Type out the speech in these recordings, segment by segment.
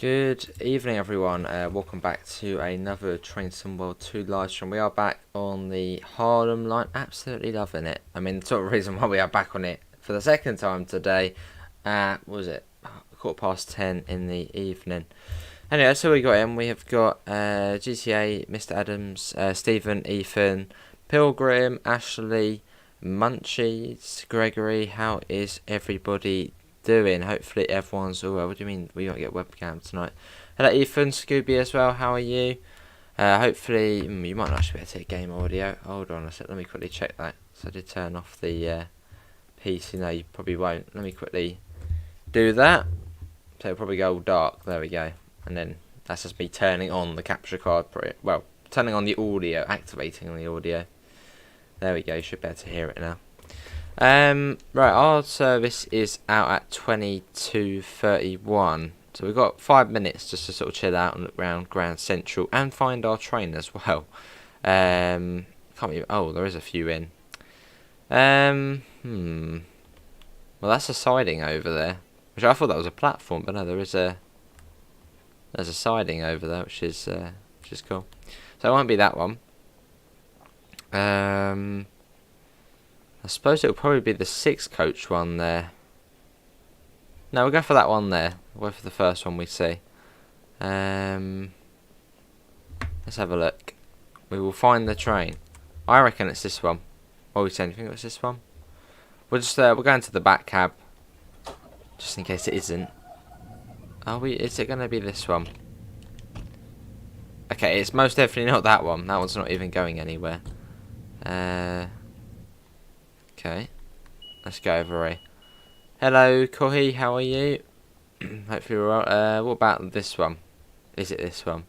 Good evening, everyone. Welcome back to another Train Sim World 2 live stream. We are back on the Harlem line. Absolutely loving it. I mean, the sort of reason why we are back on it for the second time today. What was it? 10:15 in the evening. Anyway, so we got in. We have got GTA, Mr. Adams, Stephen, Ethan, Pilgrim, Ashley, Munchies, Gregory. How is everybody doing? Hopefully everyone's all well. What do you mean we won't get webcam tonight? Hello Ethan, Scooby as well, how are you? Hopefully you might not actually be able to take game audio. Hold on a sec, let me quickly check that. So I did turn off the PC. No, you probably won't. Let me quickly do that. So it'll probably go all dark. There we go. And then that's just me turning on the capture card. Well, turning on the audio, activating the audio. There we go, you should be able to hear it now. Right, our service is out at 22:31, so we've got 5 minutes just to sort of chill out and look around Grand Central and find our train as well. Can't be. Oh, there is a few in. Well, that's a siding over there, which I thought that was a platform, but no, there's a siding over there, which is cool. So it won't be that one. I suppose it'll probably be the 6 coach one there. No, we'll go for that one there. We'll go for the first one we see. Let's have a look. We will find the train. I reckon it's this one. What are we saying? Do you think it's this one? We'll just we'll go into the back cab, just in case it isn't. Are we? Is it going to be this one? Okay, it's most definitely not that one. That one's not even going anywhere. Okay, let's go over here. Hello, Kohi, how are you? Hopefully you're well. What about this one? Is it this one?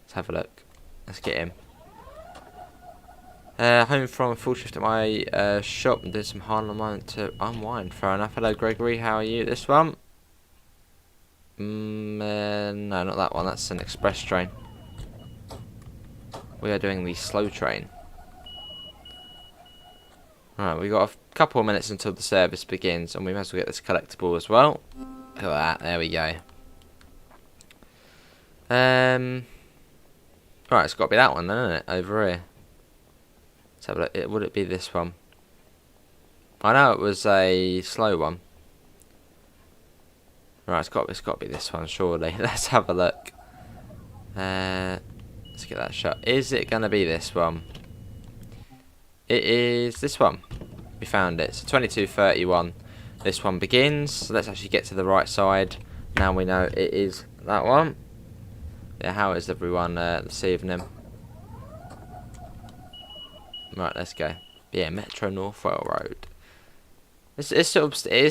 Let's have a look. Let's get him. Home from a full shift at my shop and did some Harlem moment to unwind. Fair enough. Hello, Gregory, how are you? This one? No, not that one. That's an express train. We are doing the slow train. Right, we've got a couple of minutes until the service begins, and we might as well get this collectible as well. Look at that, there we go. Right, it's got to be that one then, isn't it? Over here. Let's have a look. Would it be this one? I know it was a slow one. Right, it's got to be this one, surely. Let's have a look. Let's get that shot. Is it going to be this one? It is this one. We found it. So 22:31. This one begins. So let's actually get to the right side. Now we know it is that one. Yeah, how is everyone this evening? Right, let's go. Yeah, Metro North Railroad. It is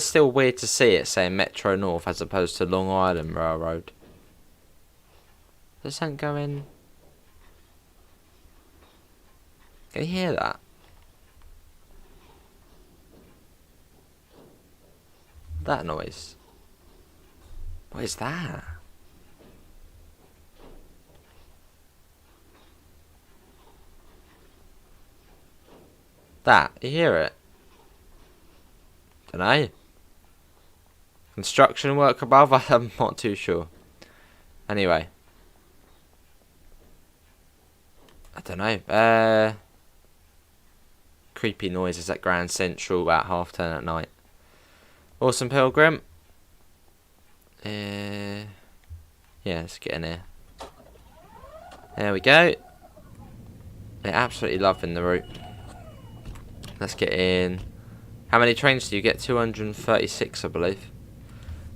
still weird to see it saying Metro North as opposed to Long Island Railroad. This ain't going. Can you hear that? That noise. What is that? That, you hear it? Dunno. Construction work above? I'm not too sure. Anyway. I don't know. Creepy noises at Grand Central about 10:30 at night. Awesome, Pilgrim. Yeah, let's get in here. There we go. They're absolutely loving the route. Let's get in. How many trains do you get? 236, I believe.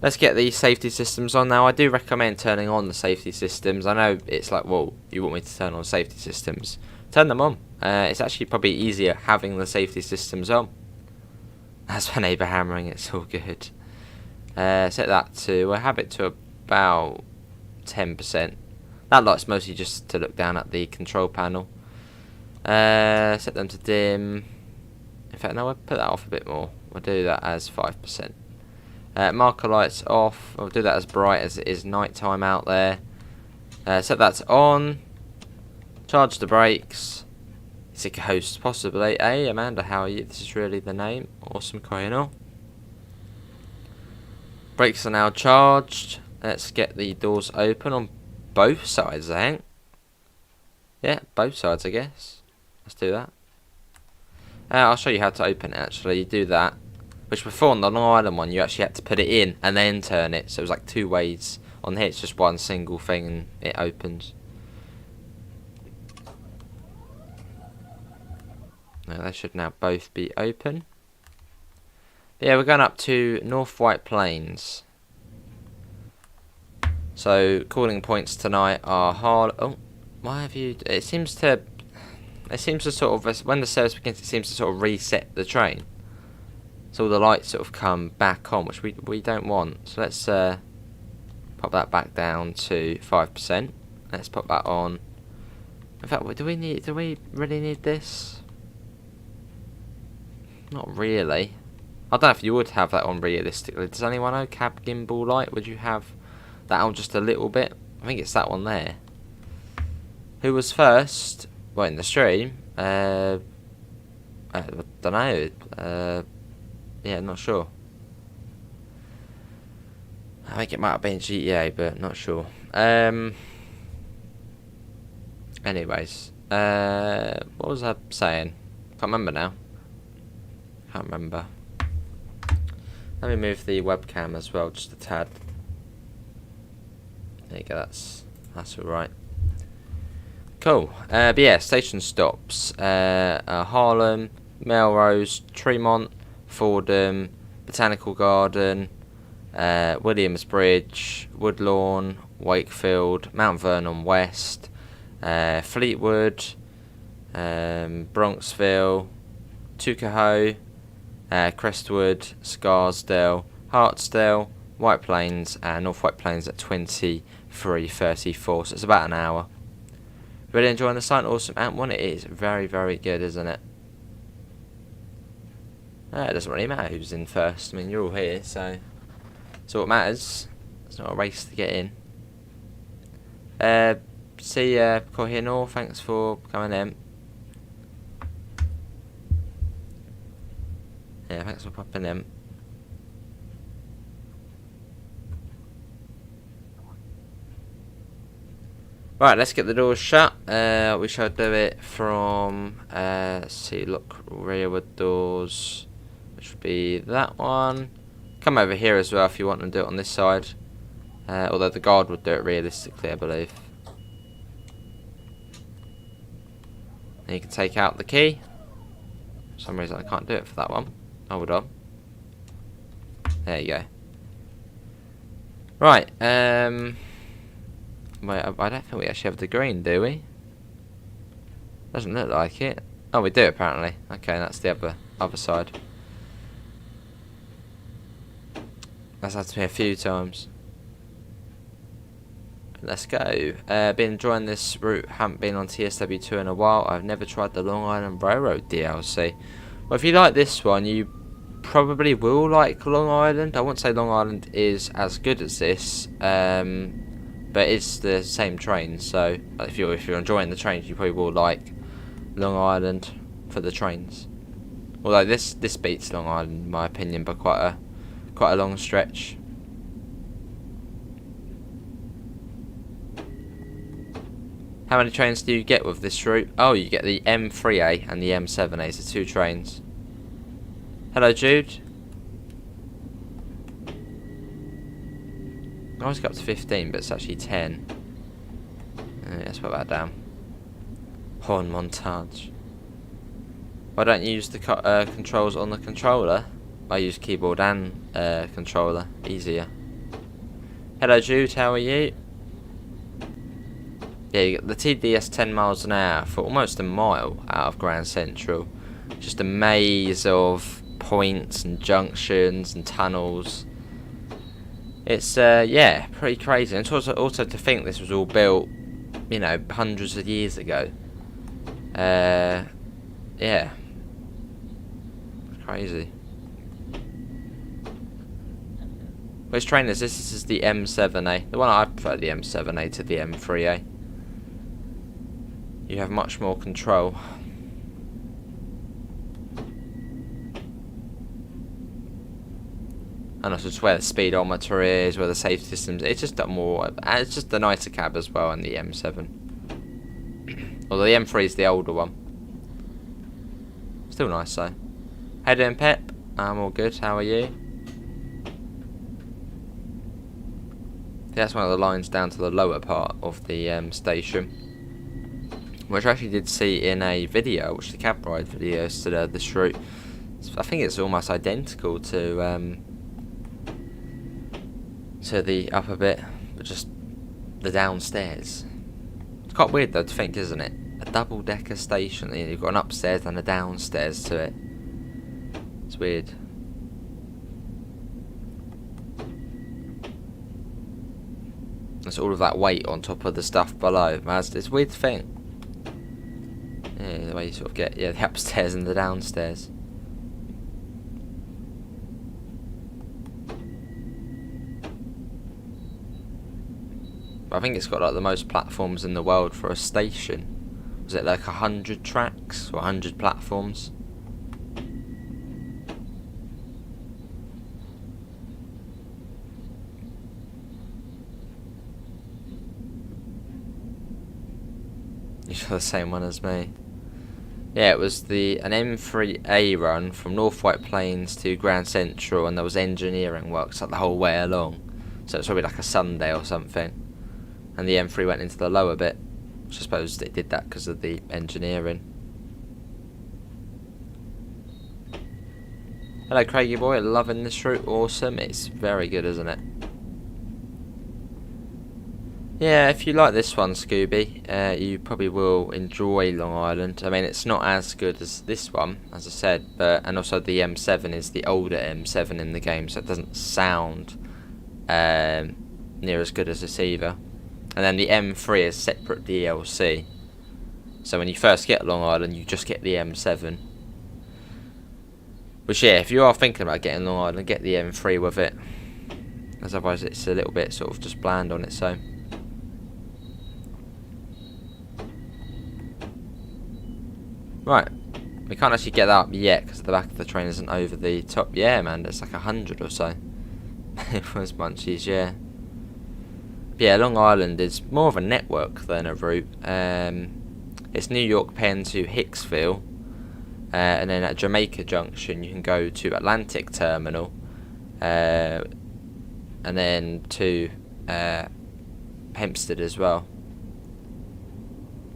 Let's get the safety systems on now. I do recommend turning on the safety systems. I know it's like, well, you want me to turn on safety systems. Turn them on. It's actually probably easier having the safety systems on. That's my neighbour hammering, it's all good. Set that to, I have it to about 10%. That light's mostly just to look down at the control panel. Set them to dim. In fact, no, I'll put that off a bit more. We'll do that as 5%. Marker lights off. I'll do that as bright as it is night time out there. Set that to on. Charge the brakes. Is it a host? Possibly. Hey, Amanda, how are you? This is really the name. Awesome, Coinel. Brakes are now charged. Let's get the doors open on both sides, I think. Yeah, both sides, I guess. Let's do that. I'll show you how to open it, actually. You do that. Which before on the Long Island one, you actually had to put it in and then turn it. So it was like 2 ways. On here, it's just one single thing and it opens. Now, they should now both be open. But yeah, we're going up to North White Plains. So, calling points tonight are Harlem. Oh, why have you... It seems to sort of... When the service begins, it seems to sort of reset the train. So all the lights sort of come back on, which we don't want. So let's pop that back down to 5%. Let's pop that on. In fact, do we really need this? Not really. I don't know if you would have that on realistically. Does anyone know? Cab gimbal light? Would you have that on just a little bit? I think it's that one there. Who was first? Well, in the stream. I don't know. Yeah, not sure. I think it might have been GTA, but not sure. Anyways, what was I saying? Can't remember now. Can't remember. Let me move the webcam as well, just a tad. There you go. That's all right. Cool. But yeah, station stops. Harlem, Melrose, Tremont, Fordham, Botanical Garden, Williamsbridge, Woodlawn, Wakefield, Mount Vernon West, Fleetwood, Bronxville, Tuckahoe, Crestwood, Scarsdale, Hartsdale, White Plains, and North White Plains at 23:34. So it's about an hour. Really enjoying the site? Awesome. And one, it is very, very good, isn't it? It doesn't really matter who's in first. I mean, you're all here, so what matters. It's not a race to get in. See Kohino, thanks for coming in. Yeah, thanks for popping in. Right, let's get the doors shut. We shall do it from, let's see, look, rearward doors, which would be that one. Come over here as well if you want to do it on this side. Although the guard would do it realistically, I believe. And you can take out the key. For some reason I can't do it for that one. Hold on. There you go. Right, wait, I don't think we actually have the green, do we? Doesn't look like it. Oh, we do apparently. Okay, that's the other side. That's happened to me a few times. Let's go. Been enjoying this route. Haven't been on TSW2 in a while. I've never tried the Long Island Railroad DLC. Well, if you like this one, you probably will like Long Island. I won't say Long Island is as good as this, but it's the same train. So if you're enjoying the trains, you probably will like Long Island for the trains. Although this beats Long Island in my opinion by quite a long stretch. How many trains do you get with this route? Oh, you get the M3A and the M7A, so 2 trains. Hello, Jude. I always got up to 15, but it's actually 10. Let's put that down. Horn montage. Why don't you use the controls on the controller? I use keyboard and controller. Easier. Hello, Jude. How are you? Yeah, you got the TDS 10 miles an hour for almost a mile out of Grand Central. Just a maze of points and junctions and tunnels. It's yeah, pretty crazy. And it's also to think this was all built, you know, hundreds of years ago. Yeah, it's crazy. Which train is this? This is the M7A. The one I prefer, the M7A to the M3A. You have much more control. And also just where the speedometer is, where the safety systems. It's just a more. It's just a nicer cab as well in the M7. Although the M3 is the older one. Still nice though. How you doing, Pep? I'm all good. How are you? That's one of the lines down to the lower part of the station, which I actually did see in a video, which the cab ride video stood this route. I think it's almost identical to the upper bit, but just the downstairs. It's quite weird though to think, isn't it? A double-decker station, and you've got an upstairs and a downstairs to it. It's weird. There's all of that weight on top of the stuff below. It's a weird thing. Yeah, the way you sort of get the upstairs and the downstairs. I think it's got like the most platforms in the world for a station. Was it like 100 tracks or 100 platforms? You're the same one as me. Yeah, it was an M3A run from North White Plains to Grand Central, and there was engineering works like the whole way along. So it's probably like a Sunday or something. And the M3 went into the lower bit, which I suppose it did that because of the engineering. Hello Craigie boy, loving this route, awesome. It's very good, isn't it? Yeah, if you like this one, Scooby, you probably will enjoy Long Island. I mean, it's not as good as this one, as I said, and also the M7 is the older M7 in the game, so it doesn't sound near as good as this either. And then the M3 is separate DLC. So when you first get Long Island, you just get the M7. Which, yeah, if you are thinking about getting Long Island, get the M3 with it. As otherwise it's a little bit sort of just bland on its own. Right. We can't actually get that up yet because the back of the train isn't over the top. Yeah, man, it's like 100 or so. It was munchies, yeah. Yeah, Long Island is more of a network than a route. It's New York Penn to Hicksville, and then at Jamaica Junction you can go to Atlantic Terminal, and then to Hempstead as well.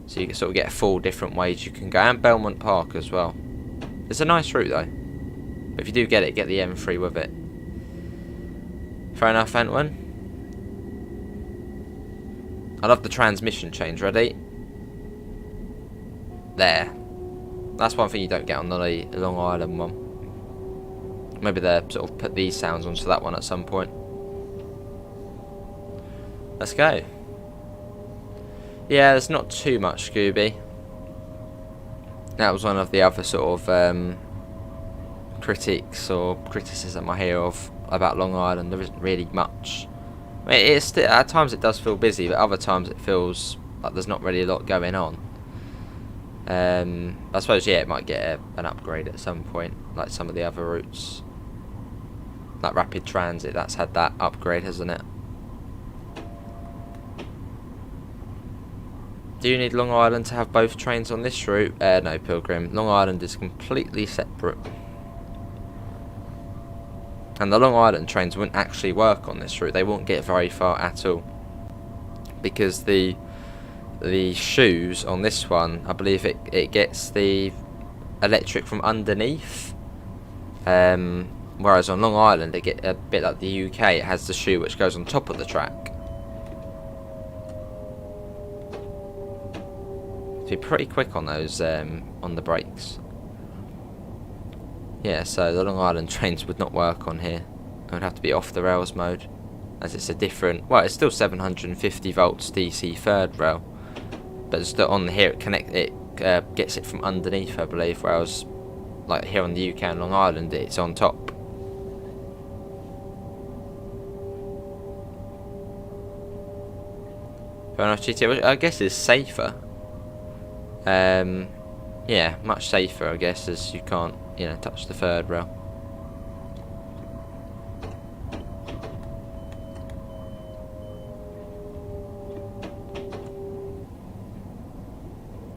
So you can sort of get 4 different ways you can go, and Belmont Park as well. It's a nice route though. But if you do get it, get the M3 with it. Fair enough, Antwin. I love the transmission change. Ready? There. That's one thing you don't get on the Long Island one. Maybe they'll sort of put these sounds onto that one at some point. Let's go. Yeah, there's not too much, Scooby. That was one of the other sort of critiques or criticism I hear of about Long Island. There isn't really much. I mean, at times it does feel busy, but other times it feels like there's not really a lot going on. I suppose, yeah, it might get an upgrade at some point, like some of the other routes. Like Rapid Transit, that's had that upgrade, hasn't it? Do you need Long Island to have both trains on this route? No, Pilgrim. Long Island is completely separate. And the Long Island trains wouldn't actually work on this route. They won't get very far at all. Because the shoes on this one, I believe it gets the electric from underneath. Whereas on Long Island, it get a bit like the UK. It has the shoe which goes on top of the track. Be pretty quick on those on the brakes. Yeah, so the Long Island trains would not work on here. It would have to be off the rails mode, as it's a different. Well, it's still 750 volts DC third rail, but it's still on here. It gets it from underneath, I believe. Whereas, like here on the UK and Long Island, it's on top. Fair enough, GT. Which I guess is safer. Yeah, much safer, I guess, as you can't, touch the third rail.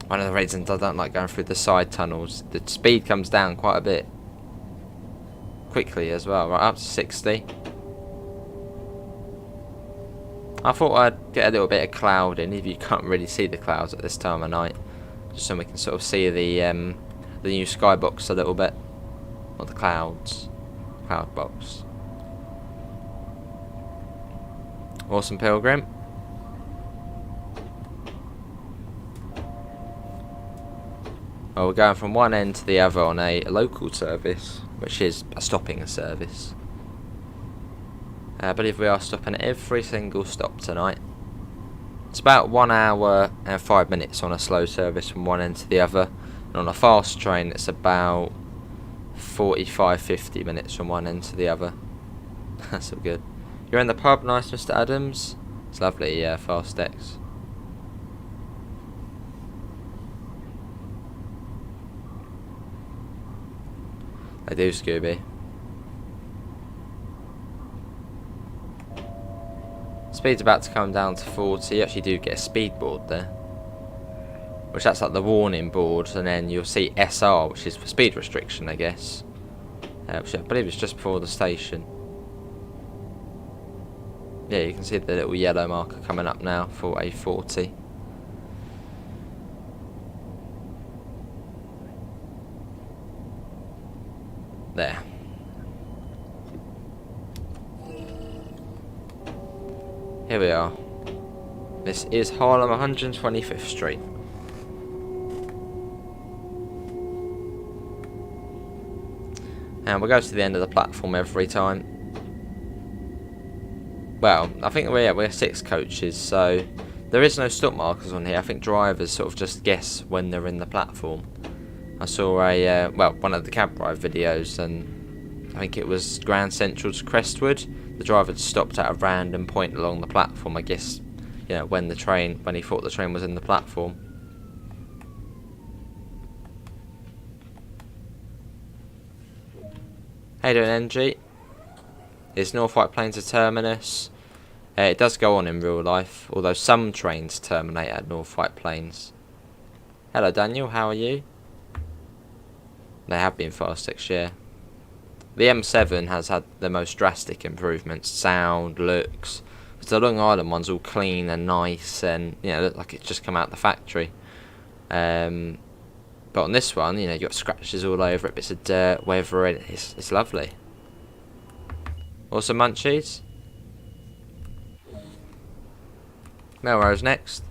One of the reasons I don't like going through the side tunnels. The speed comes down quite a bit. Quickly as well, right up to 60. I thought I'd get a little bit of cloud in, if you can't really see the clouds at this time of night. Just so we can sort of see the new skybox a little bit. Or the clouds. Cloud box. Awesome Pilgrim. Well, we're going from one end to the other on a local service, which is a stopping service. I believe we are stopping at every single stop tonight. It's about 1 hour and 5 minutes on a slow service from one end to the other. And on a fast train, it's about 45-50 minutes from one end to the other. That's all good. You're in the pub, nice Mr. Adams. It's lovely, yeah, fast decks. I do, Scooby. Speed's about to come down to 40. You actually do get a speed board there, which that's like the warning board, and then you'll see SR, which is for speed restriction, I guess. Which I believe it's just before the station. Yeah, you can see the little yellow marker coming up now for a 40. There. Here we are. This is Harlem 125th Street. And we'll go to the end of the platform every time. Well, I think we're 6 coaches, so there is no stop markers on here. I think drivers sort of just guess when they're in the platform. I saw a one of the cab drive videos, and I think it was Grand Central to Crestwood. The driver stopped at a random point along the platform. I guess, you know, when he thought the train was in the platform. How you doing, NG? Is North White Plains a terminus? It does go on in real life, although some trains terminate at North White Plains. Hello, Daniel. How are you? They have been fast next year. The M7 has had the most drastic improvements, sound, looks. The Long Island one's all clean and nice, and you know, look like it's just come out the factory. But on this one, you know, you got scratches all over it, bits of dirt, weather. It's lovely. Also, munchies. Melrose next.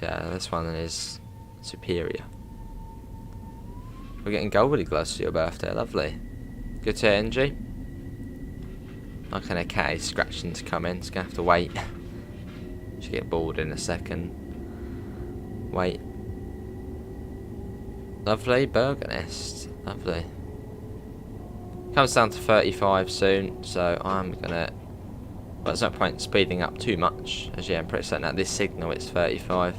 Yeah, this one is superior. We're getting goldie gloves for your birthday, lovely. Good to hear, NG. Like a cat is scratching to come in, it's gonna have to wait. Should get bored in a second. Wait. Lovely, burger nest, lovely. Comes down to 35 soon, so I'm gonna. Well, there's no point speeding up too much, as yeah, I'm pretty certain at this signal it's 35.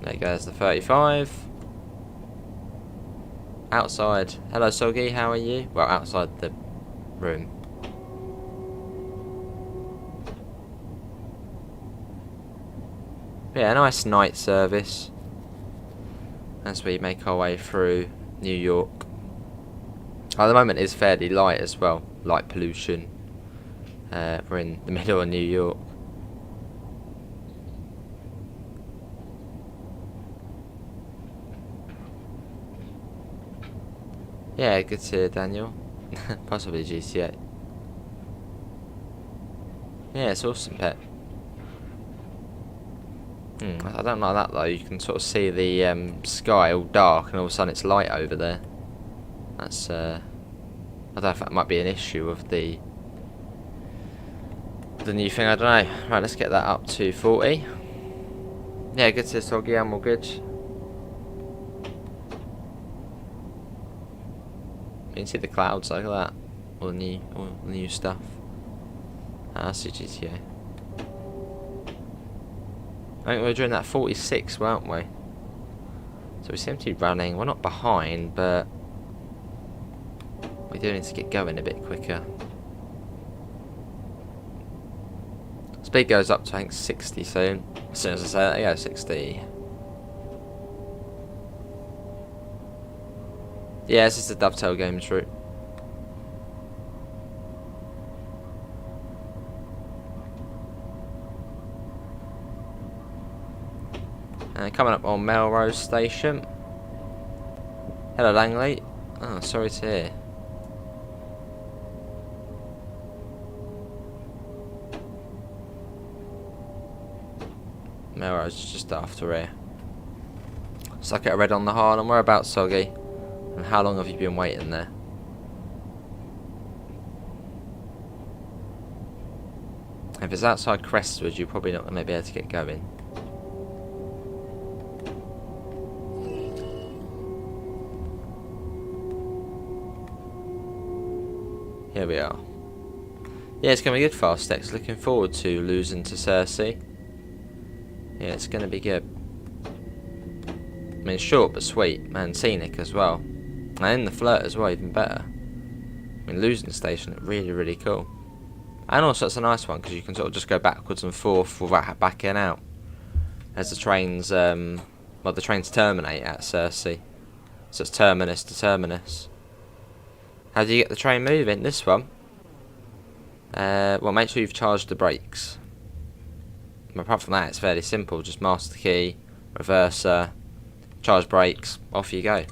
There goes the 35. Outside. Hello, Soggy, how are you? Well, outside the room. Yeah, a nice night service as we make our way through New York. At the moment it's fairly light as well, light pollution. We're in the middle of New York. Yeah, good to hear, Daniel. Possibly GTA. Yeah, it's awesome, pet. I don't like that though. You can sort of see the sky all dark, and all of a sudden it's light over there. That's I don't know if that might be an issue of the new thing. I don't know. Right, let's get that up to 40. Yeah, good to see Soggy. I'm all good. You can see the clouds like that, all the new stuff. That's the GTA. I think we were doing that 46, weren't we? So we seem to be running. We're not behind, but We do need to get going a bit quicker. Speed goes up to I think 60 soon. As soon as I say that, yeah, 60. Yeah, this is the Dovetail Games route. And coming up on Melrose Station. Hello, Langley. Oh, sorry to hear. Melrose is just after here. Suck it a red on the Harlem. Whereabouts, Soggy? And how long have you been waiting there? If it's outside Crestwood, you're probably not going to be able to get going. Here we are. Yeah, it's going to be good, Fastex. Looking forward to losing to Cersei. Yeah, it's going to be good. I mean, short but sweet and scenic as well. And in the flirt as well, even better. I mean, losing the station, really, really cool. And also, it's a nice one because you can sort of just go backwards and forth without backing out. As the trains, well, the trains terminate at Cersei. So it's terminus to terminus. How do you get the train moving? This one. Well, make sure you've charged the brakes. But apart from that, it's fairly simple. Just master key, reverser, charge brakes, off you go.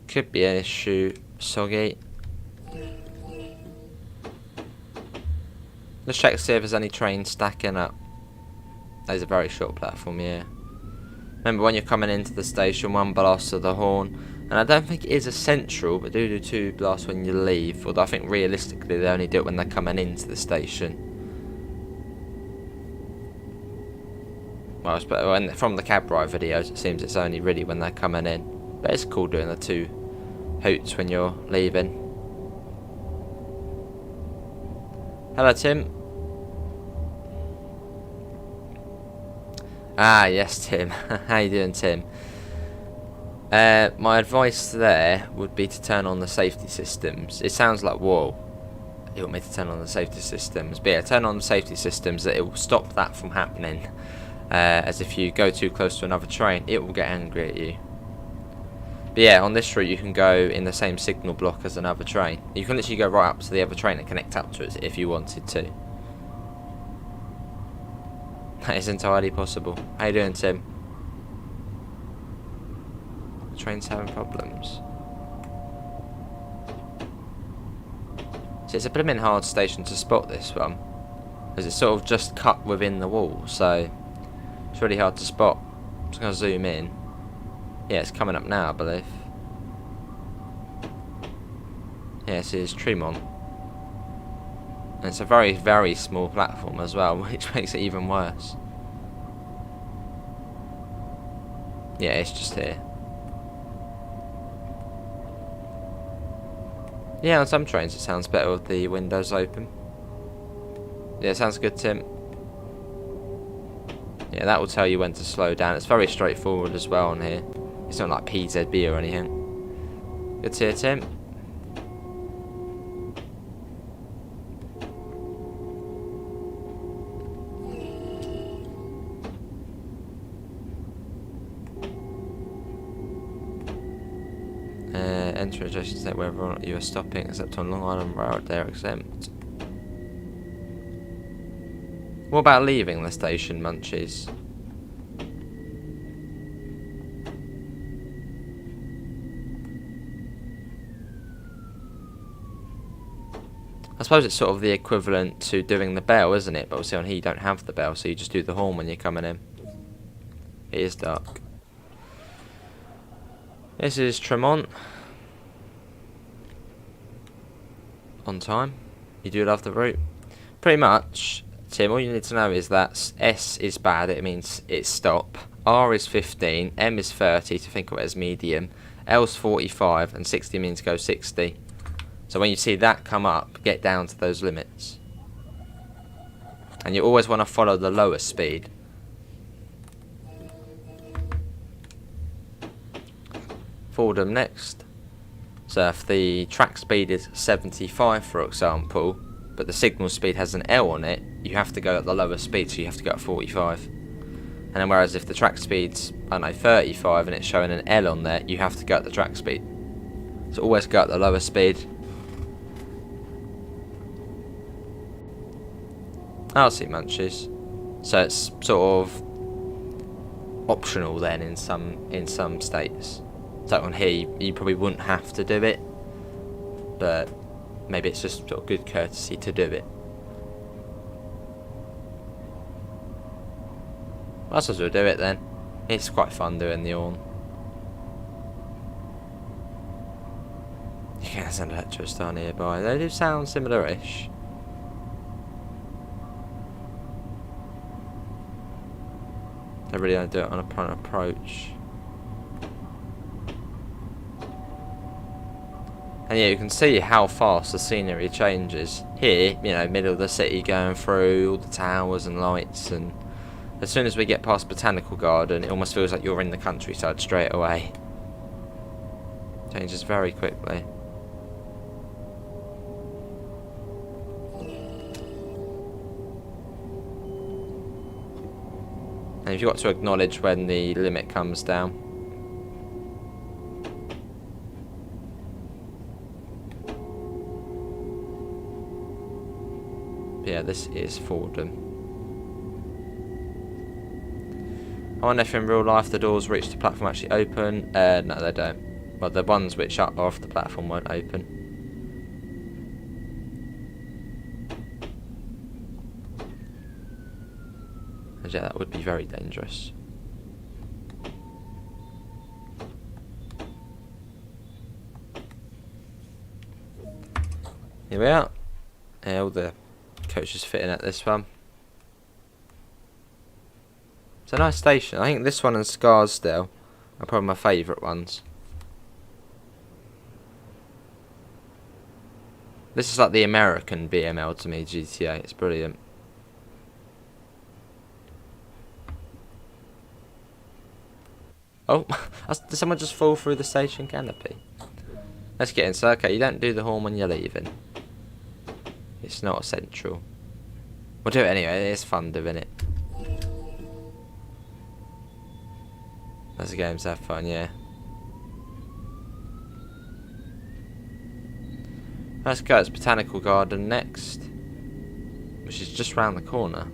Could be an issue, Soggy. Let's check to see if there's any trains stacking up. There's a very short platform, yeah. Remember, when you're coming into the station, 1 blast of the horn. And I don't think it is essential, but do 2 blasts when you leave. Although I think realistically they only do it when they're coming into the station. Well, from the cab ride videos, it seems it's only really when they're coming in. But it's cool doing the 2 hoots when you're leaving. Hello, Tim. Ah, yes, Tim. How you doing, Tim? My advice there would be to turn on the safety systems. It sounds like, whoa, you want me to turn on the safety systems? But yeah, turn on the safety systems, that it will stop that from happening. As if you go too close to another train, it will get angry at you. But yeah, on this route you can go in the same signal block as another train. You can literally go right up to the other train and connect up to it if you wanted to. That is entirely possible. How you doing, Tim? The train's having problems. So it's a blooming hard station to spot, this one, because it's sort of just cut within the wall, so it's really hard to spot. I'm just going to zoom in. Yeah, it's coming up now, I believe. Yeah, this is Tremont. And it's a very, very small platform as well, which makes it even worse. Yeah, it's just here. Yeah, on some trains it sounds better with the windows open. Yeah, sounds good, Tim. Yeah, that will tell you when to slow down. It's very straightforward as well on here. It's not like PZB or anything. Good to hear, Tim. Enter adjacent state wherever or not you are stopping, except on Long Island Road, they are exempt. What about leaving the station, Munchies? I suppose it's sort of the equivalent to doing the bell, isn't it? But obviously on here you don't have the bell, so you just do the horn when you're coming in. It is dark. This is Tremont. On time. You do love the route. Pretty much, Tim, all you need to know is that S is bad, it means it's stop. R is 15, M is 30 to think of it as medium, L is 45, and 60 means go 60. So when you see that come up, get down to those limits. And you always want to follow the lowest speed. Fordham next. So if the track speed is 75, for example, but the signal speed has an L on it, you have to go at the lower speed, so you have to go at 45. And then whereas if the track speed's, I don't know, 35 and it's showing an L on there, you have to go at the track speed. So always go at the lower speed. I'll see munchies. So it's sort of optional then in some states. So on here you probably wouldn't have to do it, but maybe it's just sort of good courtesy to do it. I suppose we'll do it then. It's quite fun doing the horn. Yeah, there's an electro star nearby. They do sound similar-ish. They really don't do it on a prone approach. And yeah, you can see how fast the scenery changes. Here, you know, middle of the city, going through all the towers and lights, and as soon as we get past Botanical Garden, it almost feels like you're in the countryside straight away. Changes very quickly. And you've got to acknowledge when the limit comes down. But yeah, this is Fordham. I wonder if in real life the doors reach the platform actually open. No, they don't. Well, the ones which are off the platform won't open. And yeah, that would be very dangerous. Here we are. Yeah, all the coaches fit in at this one. It's a nice station. I think this one and Scarsdale are probably my favourite ones. This is like the American BML to me, GTA. It's brilliant. Oh, did someone just fall through the station canopy? Let's get inside. Okay, you don't do the horn when you're leaving. It's not essential. We'll do it anyway. It's fun doing it. As the games have fun, yeah. Let's go, it's Botanical Garden next, which is just round the corner.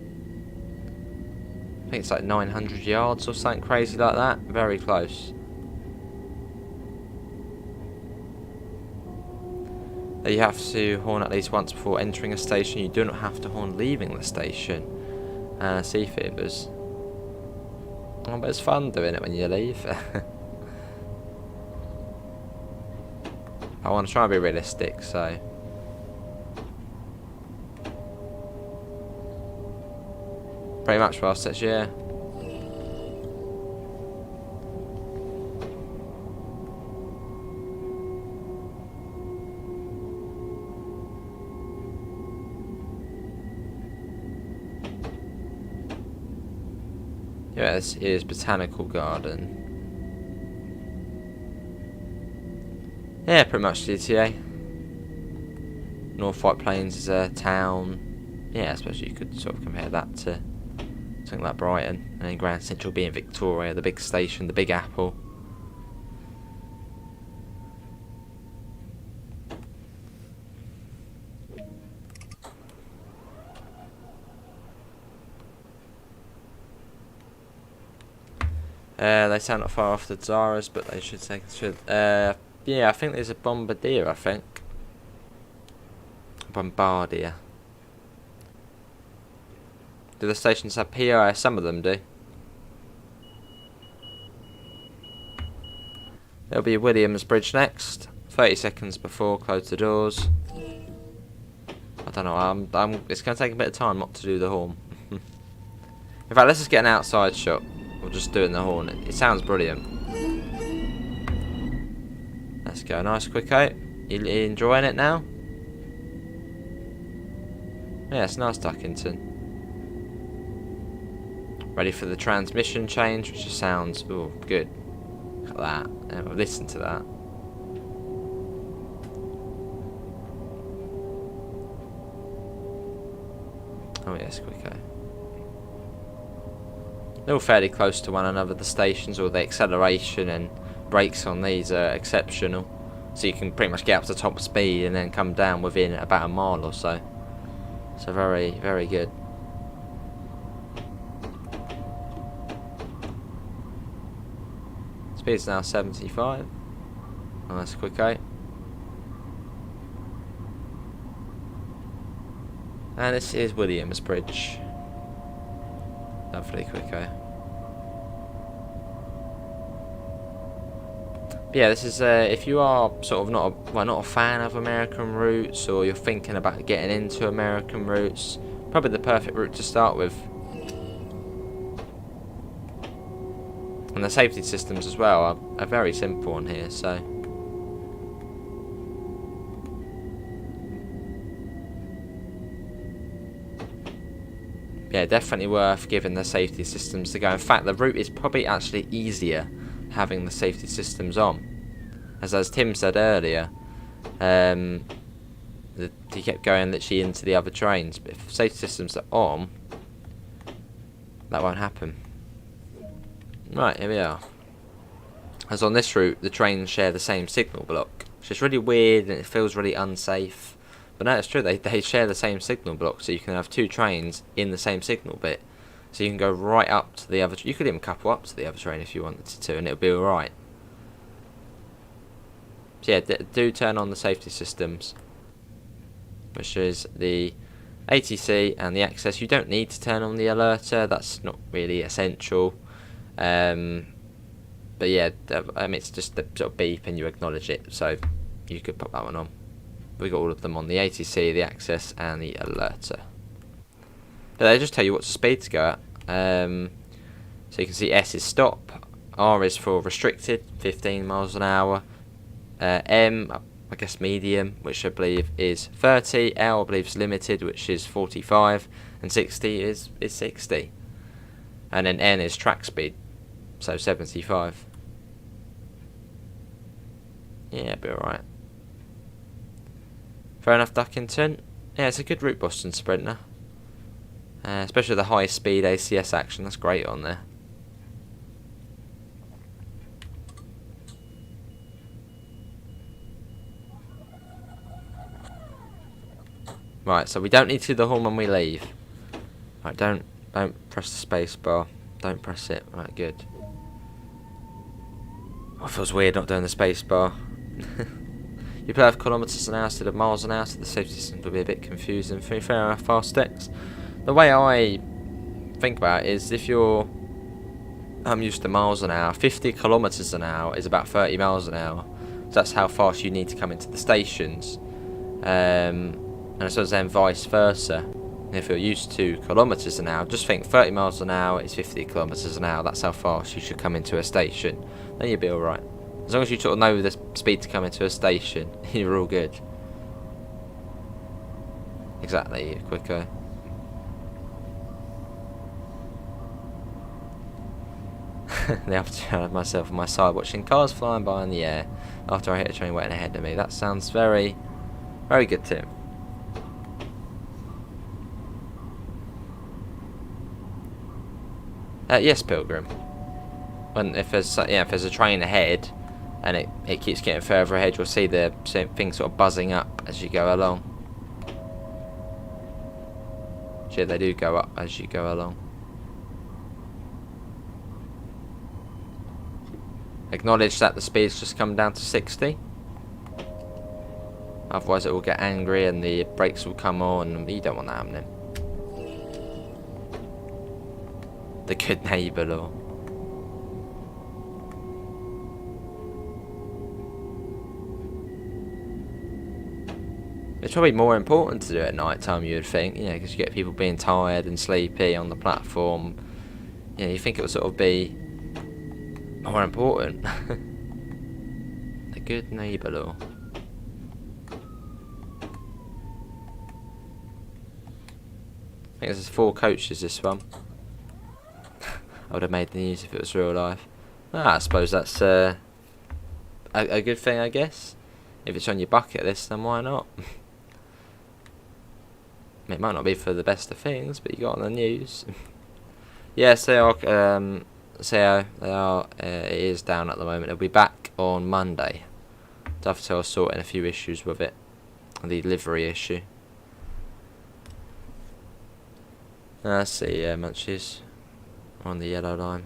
I think it's like 900 yards or something crazy like that. Very close. You have to horn at least once before entering a station. You do not have to horn leaving the station. Sea fevers. Oh, but it's fun doing it when you leave. I want to try and be realistic, so. Pretty much past this year. Yeah, this is Botanical Garden. Yeah, pretty much GTA. North White Plains is a town. Yeah, I suppose you could sort of compare that to something like Brighton. And then Grand Central being Victoria, the big station, the Big Apple. They sound not far off the Zara's, but they should take yeah, I think there's a Bombardier, I think. Bombardier. Do the stations have POI? Some of them do. There'll be Williams Bridge next. 30 seconds before, close the doors. I don't know, it's going to take a bit of time not to do the horn. In fact, let's just get an outside shot. We'll just do it in the horn. It sounds brilliant. Let's go. Nice quick out. You enjoying it now? Yeah, it's nice Duckington. Ready for the transmission change, which just sounds good. at that. Listen to that. Oh yes, quicker. They're all fairly close to one another, the stations, or the acceleration and brakes on these are exceptional. So you can pretty much get up to top speed and then come down within about a mile or so. So very, very good. Speed's now 75. Nice, quick out. And this is Williamsbridge. Lovely, quicker. Yeah, this is if you are sort of not a fan of American routes, or you're thinking about getting into American routes, probably the perfect route to start with. And the safety systems as well are very simple on here, so. Yeah, definitely worth giving the safety systems to go. In fact, the route is probably actually easier having the safety systems on. As Tim said earlier, he kept going literally into the other trains, but if safety systems are on, that won't happen. Right, here we are. As on this route, the trains share the same signal block, which is really weird and it feels really unsafe. But no, it's true, they share the same signal block, so you can have two trains in the same signal bit. So you can go right up to the other, you could even couple up to the other train if you wanted to, and it'll be alright. So yeah, do turn on the safety systems, which is the ATC and the access. You don't need to turn on the alerter, that's not really essential. But yeah, it's just the sort of beep and you acknowledge it, so you could pop that one on. We got all of them on, the ATC, the access, and the alerter. But they just tell you what speed to go at. So you can see S is stop, R is for restricted, 15 miles an hour. M, I guess medium, which I believe is 30. L, I believe is limited, which is 45, and 60 is 60. And then N is track speed, so 75. Yeah, it'll be alright. Fair enough, Duckington. Yeah, it's a good route, Boston Sprinter. Especially the high speed ACS action, that's great on there. Right, so we don't need to do the horn when we leave. Right, don't press the space bar. Don't press it. Right, good. Oh, it feels weird not doing the space bar. You play with kilometres an hour instead of miles an hour, so the safety system will be a bit confusing. Fair enough, fast sticks. The way I think about it is if you're used to miles an hour, 50 kilometres an hour is about 30 miles an hour. So that's how fast you need to come into the stations. And I suppose then vice versa. If you're used to kilometres an hour, just think 30 miles an hour is 50 kilometres an hour. That's how fast you should come into a station. Then you'll be alright. As long as you sort of know the speed to come into a station, you're all good. Exactly, quicker. The afternoon I had myself on my side watching cars flying by in the air after I hit a train waiting ahead of me. That sounds very, very good, Tim. Yes, Pilgrim. If there's a train ahead and it keeps getting further ahead, you'll see the same thing sort of buzzing up as you go along. Yeah, they do go up as you go along. Acknowledge that the speed's just come down to 60. Otherwise it will get angry and the brakes will come on. You don't want that happening. The good neighbour law. It's probably more important to do it at night time, you would think, because you get people being tired and sleepy on the platform. You think it would sort of be more important. The good neighbour law. I think there's 4 coaches, this one. I would have made the news if it was real life. I suppose that's a good thing, I guess. If it's on your bucket list, then why not? It might not be for the best of things, but you got on the news. Yes, they are. It is down at the moment. It'll be back on Monday. Dovetail sorting a few issues with it, the livery issue. Let's see, Munchies on the yellow line.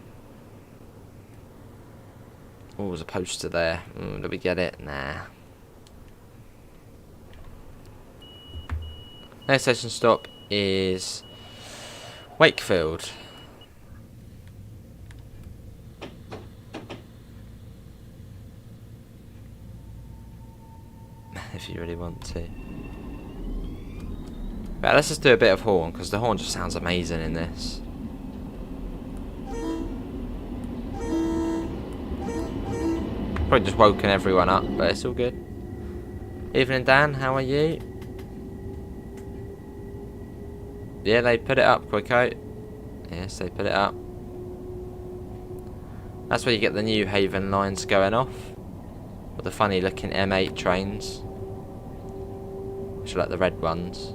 Oh, there's a poster there. Did we get it? Nah. Next station stop is Wakefield. If you really want to. Right, let's just do a bit of horn, because the horn just sounds amazing in this. Probably just woken everyone up, but it's all good. Evening, Dan, how are you? Yeah, they put it up, Quicko. Yes, they put it up. That's where you get the New Haven lines going off. With the funny looking M8 trains. Which are like the red ones.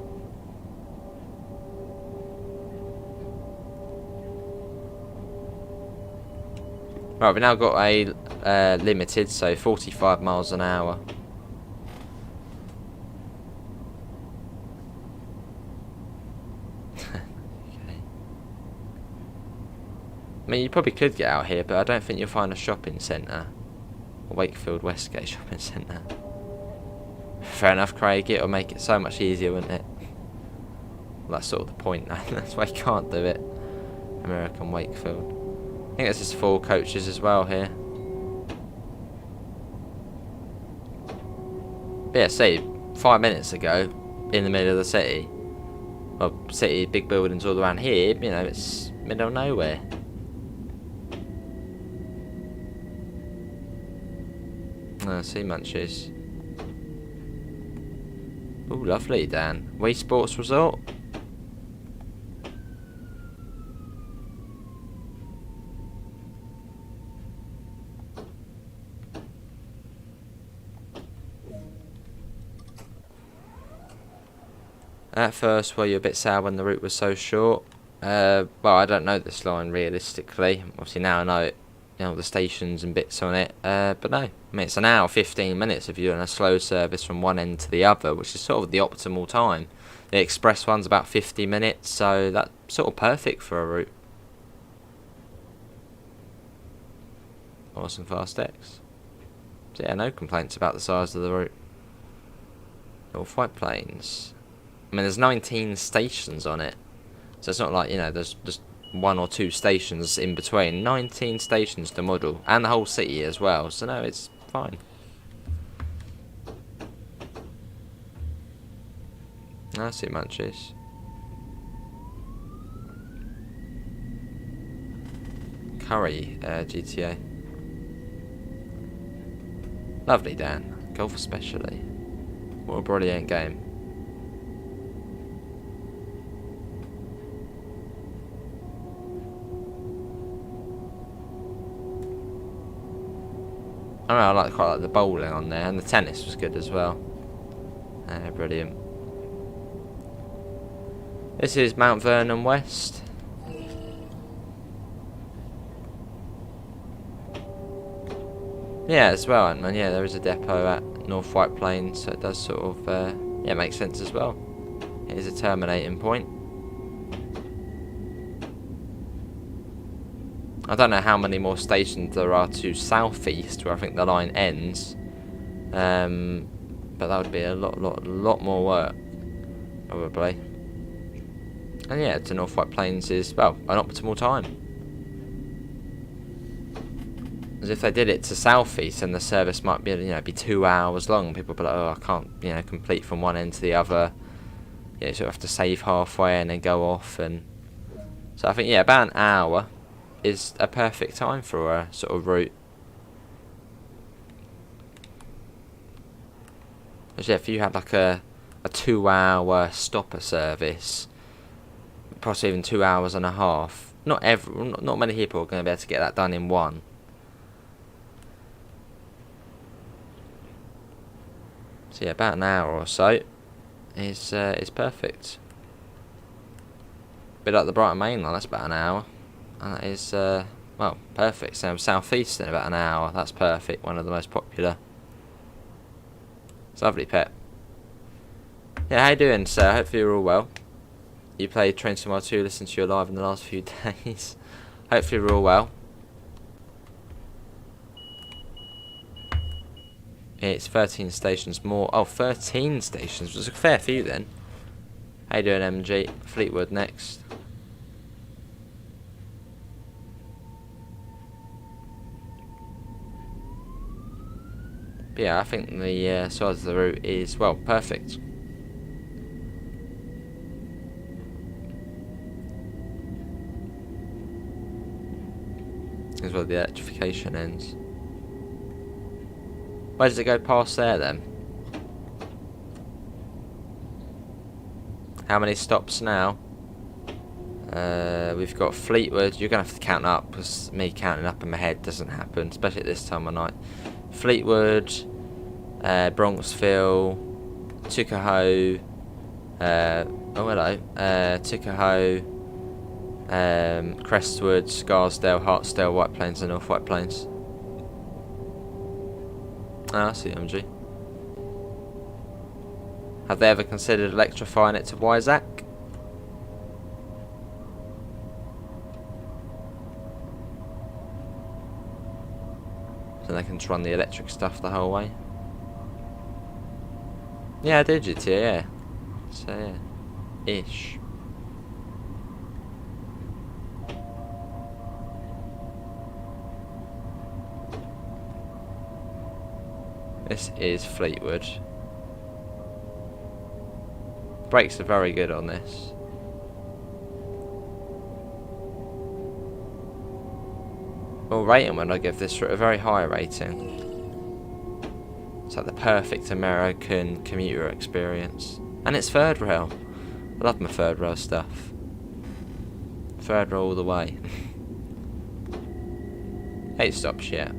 Right, we've now got a limited, so 45 miles an hour. Okay. I mean, you probably could get out here, but I don't think you'll find a shopping centre. Wakefield Westgate Shopping Centre. Fair enough, Craig. It'll make it so much easier, wouldn't it? Well, that's sort of the point. That's why you can't do it. American Wakefield. I think this is 4 coaches as well here. But yeah, say 5 minutes ago, in the middle of the city. Well, city, big buildings all around here. You know, it's middle of nowhere. See, Munchies. Oh, lovely, Dan. Wii Sports Resort. At first, were you a bit sad when the route was so short? Well, I don't know this line realistically. Obviously now I know it, you know, the stations and bits on it. But no, I mean it's an hour 15 minutes if you're doing a slow service from one end to the other, which is sort of the optimal time. The express one's about 50 minutes, so that's sort of perfect for a route. Awesome Fast X. So yeah, no complaints about the size of the route. North White Plains. I mean, there's 19 stations on it, so it's not like, you know, there's just 1 or 2 stations in between. 19 stations to model, and the whole city as well, so no, it's fine. I see Munchies. Curry, GTA. Lovely, Dan. Golf especially. What a brilliant game. I mean, I quite like the bowling on there, and the tennis was good as well. Brilliant. This is Mount Vernon West. Yeah, as well, Ant-Man. Yeah, there is a depot at North White Plains, so it does sort of, yeah, make sense as well. It is a terminating point. I don't know how many more stations there are to southeast, where I think the line ends. But that would be a lot more work, probably. And yeah, to North White Plains is, well, an optimal time. As if they did it to southeast, and the service might be, you know, be 2 hours long. People would be like, oh, I can't, you know, complete from one end to the other. You know, sort of have to save halfway and then go off. And so I think, yeah, about an hour is a perfect time for a sort of route. Because yeah, if you had like a 2 hour stopper service, possibly even 2 hours and a half, not many people are going to be able to get that done in one. So yeah, about an hour or so is perfect. Bit like the Brighton Main Line, that's about an hour. And that is, well, perfect. So South East in about an hour, that's perfect. One of the most popular. It's lovely, Pet. Yeah, how you doing, sir? Hopefully you're all well. You played Train Sim World 2, listened to you live in the last few days. Hopefully you're all well. It's 13 stations more. Oh, 13 stations. There's a fair few then. How you doing, MG? Fleetwood next. But yeah, I think the size of the route is, well, perfect. Is where the electrification ends. Where does it go past there then? How many stops now? We've got Fleetwood. You're going to have to count up, because me counting up in my head doesn't happen, especially at this time of night. Fleetwood, Bronxville, Tuckahoe, Tuckahoe, Crestwood, Scarsdale, Hartsdale, White Plains and North White Plains. Ah, I see, MG. Have they ever considered electrifying it to Wyzach? So they can just run the electric stuff the whole way. Yeah, I did GTA, yeah. So yeah, ish. This is Fleetwood. Brakes are very good on this. Well, rating when I give this a very high rating. It's like the perfect American commuter experience. And it's third rail. I love my third rail stuff. Third rail all the way. 8 stops yet.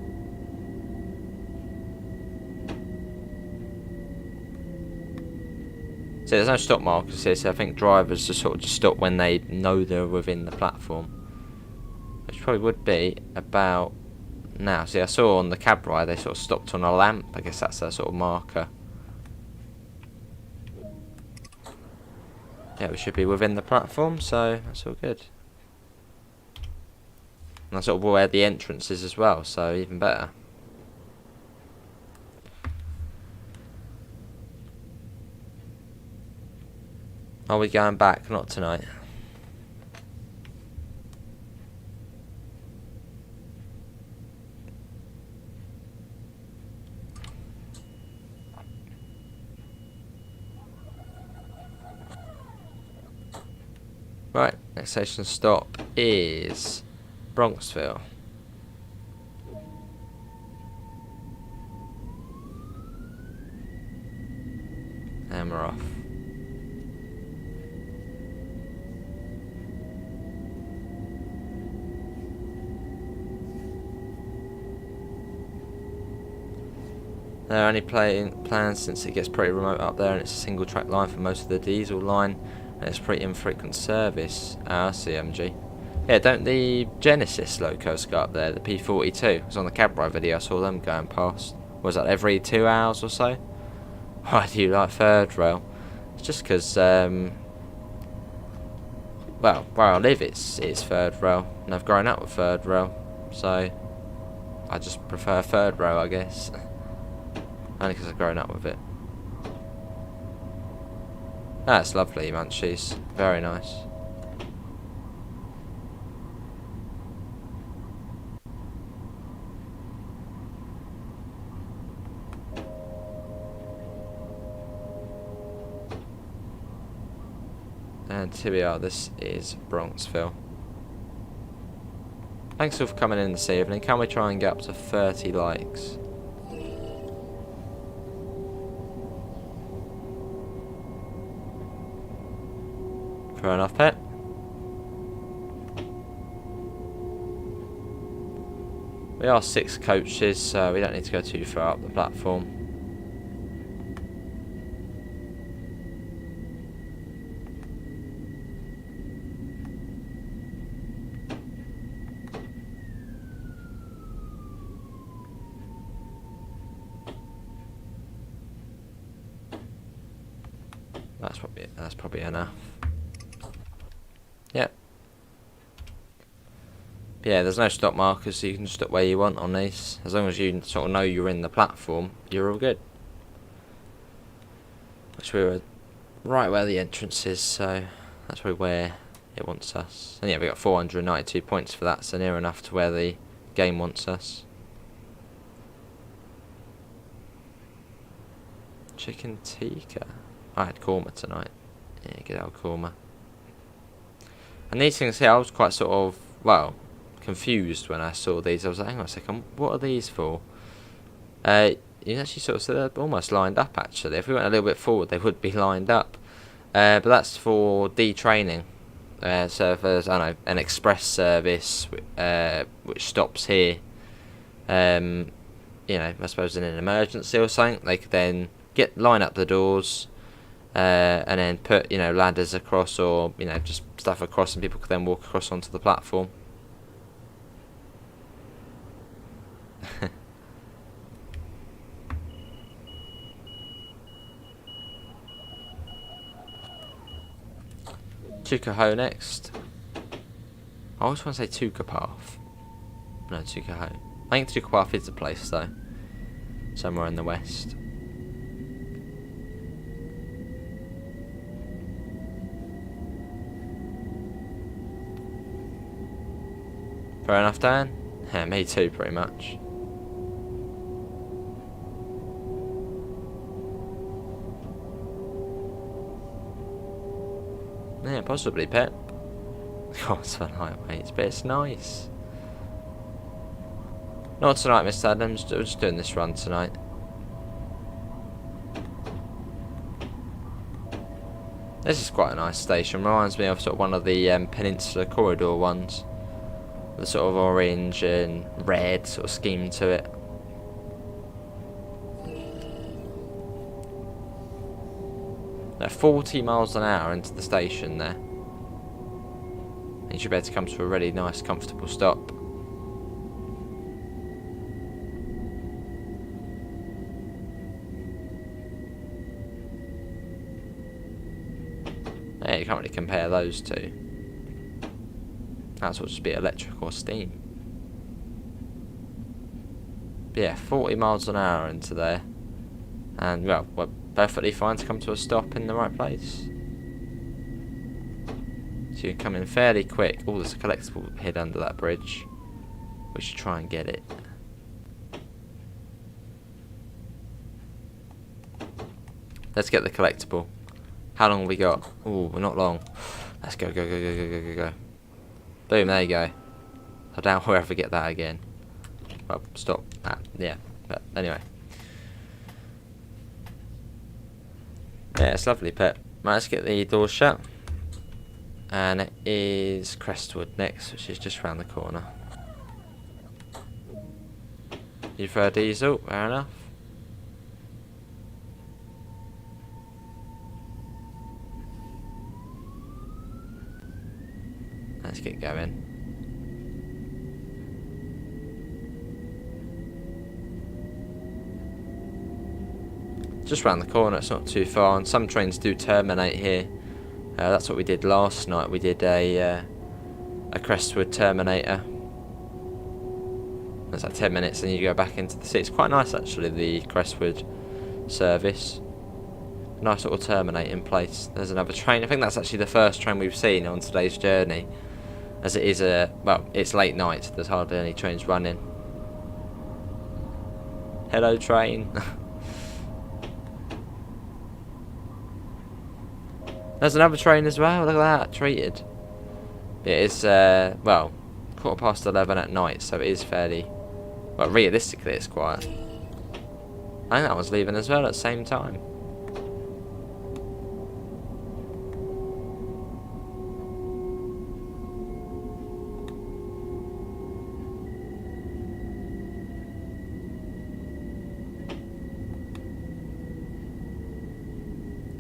So there's no stop markers here, so I think drivers just sort of just stop when they know they're within the platform. Which probably would be about now. See, I saw on the cab ride they sort of stopped on a lamp. I guess that's their sort of marker. Yeah, we should be within the platform, so that's all good. And that's sort of where the entrance is as well, so even better. Are we going back? Not tonight. Right, next station stop is Bronxville. And we're off. They're only planned since it gets pretty remote up there and it's a single track line for most of the diesel line and it's pretty infrequent service. Ah, CMG. Yeah, don't the Genesis locos go up there, the P42? It was on the cab ride video, I saw them going past. Was that every 2 hours or so? Why do you like third rail? It's just because, well, where I live it's third rail and I've grown up with third rail, so I just prefer third rail, I guess. Only because I've grown up with it. That's lovely, Munchies. Very nice. And here we are, this is Bronxville. Thanks all for coming in this evening. Can we try and get up to 30 likes? Fair enough, Pet. We are 6 coaches, so we don't need to go too far up the platform. That's probably enough. Yep. Yeah, there's no stop markers, so you can stop where you want on these. As long as you sort of know you're in the platform, you're all good. Which we were right where the entrance is, so that's probably where it wants us. And yeah, we got 492 points for that, so near enough to where the game wants us. Chicken tikka. I had korma tonight. Yeah, good old korma. And these things here, I was quite sort of, well, confused when I saw these. I was like, hang on a second, what are these for? You actually sort of said they're almost lined up, actually. If we went a little bit forward, they would be lined up. But that's for detraining. So if there's, I don't know, an express service which stops here, you know, I suppose in an emergency or something, they could then line up the doors, and then put, you know, ladders across, or, you know, just stuff across, and people could then walk across onto the platform. Tukaho next. I always want to say Tukapath. No, Tukaho. I think Tukapath is the place, though. Somewhere in the west. Fair enough, Dan? Yeah, me too, pretty much. Yeah, possibly, Pep. God, it's for lightweights, but it's nice. Not tonight, Mr. Adams. We're just doing this run tonight. This is quite a nice station. Reminds me of sort of one of the Peninsula Corridor ones. The sort of orange and red sort of scheme to it. They're 40 miles an hour into the station there. And you should be able to come to a really nice, comfortable stop. Yeah, you can't really compare those two. That's what just be electric or steam. But yeah, 40 miles an hour into there. And, well, we're perfectly fine to come to a stop in the right place. So you can come in fairly quick. Oh, there's a collectible hid under that bridge. We should try and get it. Let's get the collectible. How long have we got? Oh, we're not long. Let's go, go, go, go, go, go, go, go. Boom, there you go. I doubt we'll ever get that again. Well, stop that. Yeah, but anyway. Yeah, it's lovely, Pet. Right, let's get the doors shut. And it is Crestwood next, which is just round the corner. You prefer diesel? Fair enough. Let's get going. Just round the corner, it's not too far, and some trains do terminate here. That's what we did last night. We did a Crestwood terminator. It's like 10 minutes and you go back into the city. It's quite nice actually, the Crestwood service. Nice little terminating place. There's another train. I think that's actually the first train we've seen on today's journey. As it is well, it's late night. There's hardly any trains running. Hello, train. There's another train as well. Look at that, treated. It is well, 11:15 at night, so it is fairly. Well, realistically, it's quiet. I think that one's leaving as well at the same time.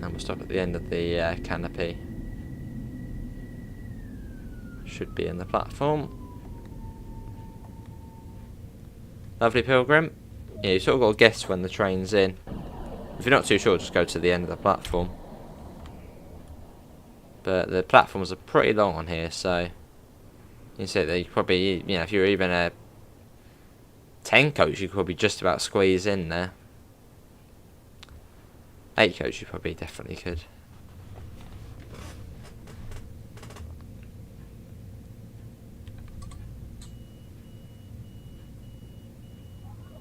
And we'll stop at the end of the canopy. Should be in the platform. Lovely Pilgrim. Yeah, you sort of got to guess when the train's in. If you're not too sure, just go to the end of the platform. but the platforms are pretty long on here, so you see that you probably, you know, if you're even a 10 coach, you could probably just about squeeze in there. 8 coach, you probably definitely could.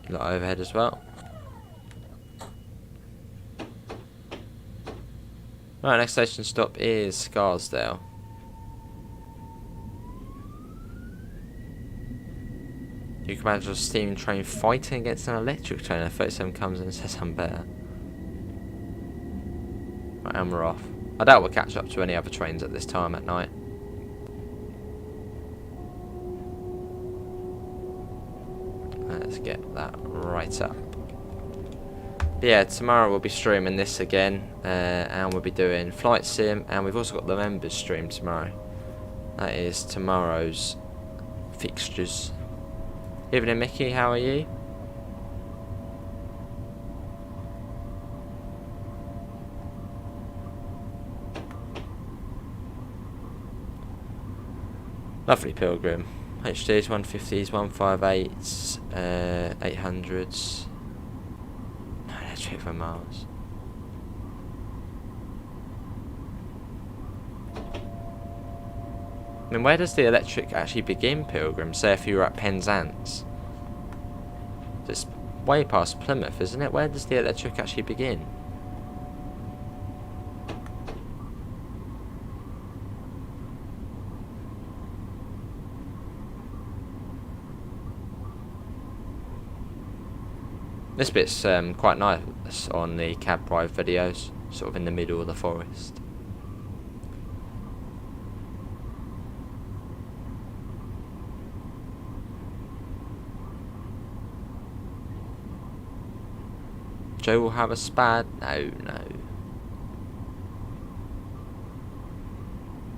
A lot of overhead as well. Right, next station stop is Scarsdale. You can imagine a steam train fighting against an electric train, and 37 comes in and says I'm better. Right, and we're off. I doubt we'll catch up to any other trains at this time at night. Let's get that right up. But yeah, tomorrow we'll be streaming this again, and we'll be doing Flight Sim, and we've also got the members stream tomorrow. That is tomorrow's fixtures. Evening, Mickey, how are you? Lovely Pilgrim. HDs, 150s, 158s, 800s. No, that's 3 miles. I mean, where does the electric actually begin, Pilgrim? Say if you were at Penzance. It's way past Plymouth, isn't it? Where does the electric actually begin? This bit's quite nice on the cab ride videos, sort of in the middle of the forest. Joe will have a spad? No, no.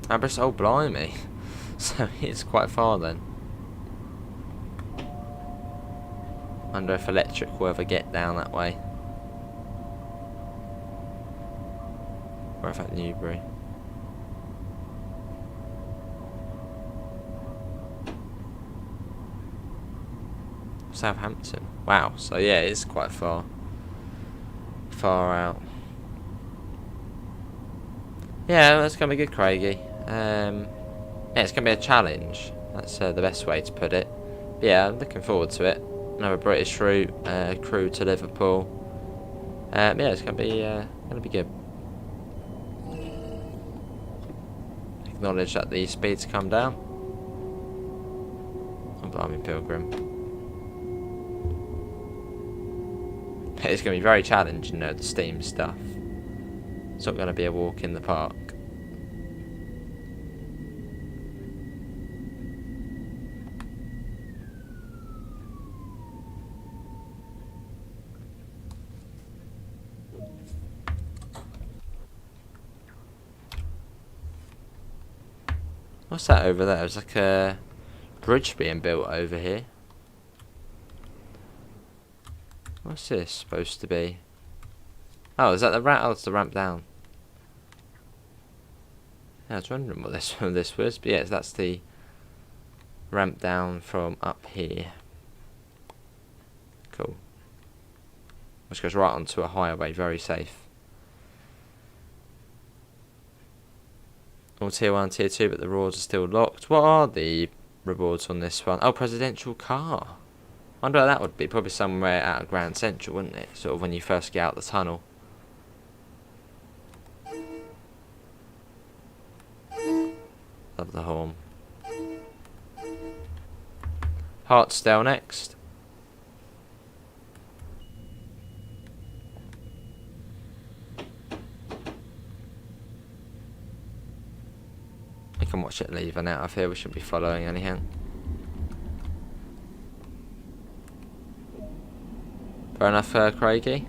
Aberystwyth, oh blimey. So it's quite far then. Wonder if electric will ever get down that way. Or if at Newbury. Southampton. Wow, so yeah, it's quite far. Far out. Yeah, that's going to be good, Craigie. Yeah, it's going to be a challenge. That's the best way to put it. But yeah, I'm looking forward to it. Another British route, crew to Liverpool. Yeah, it's going to be good. Acknowledge that the speeds come down. Oh, blimey, Pilgrim. It's going to be very challenging, you know, the steam stuff. It's not going to be a walk in the park. What's that over there? There's like a bridge being built over here. What's this supposed to be? Oh, is that the ramp? Oh, it's the ramp down. Yeah, I was wondering what this was, but yes, that's the ramp down from up here. Cool. Which goes right onto a highway, very safe. All tier 1, tier 2, but the rewards are still locked. What are the rewards on this one? Oh, presidential car. I wonder what that would be. Probably somewhere out of Grand Central, wouldn't it? Sort of when you first get out the tunnel. Love the horn. Hartsdale next. I can watch it leaving out of here. We shouldn't be following anything. Fair enough, Craigie.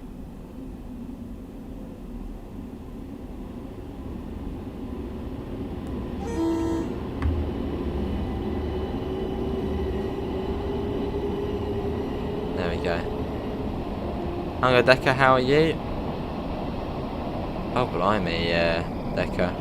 There we go. Hunger Decker, how are you? Oh blimey, Decker.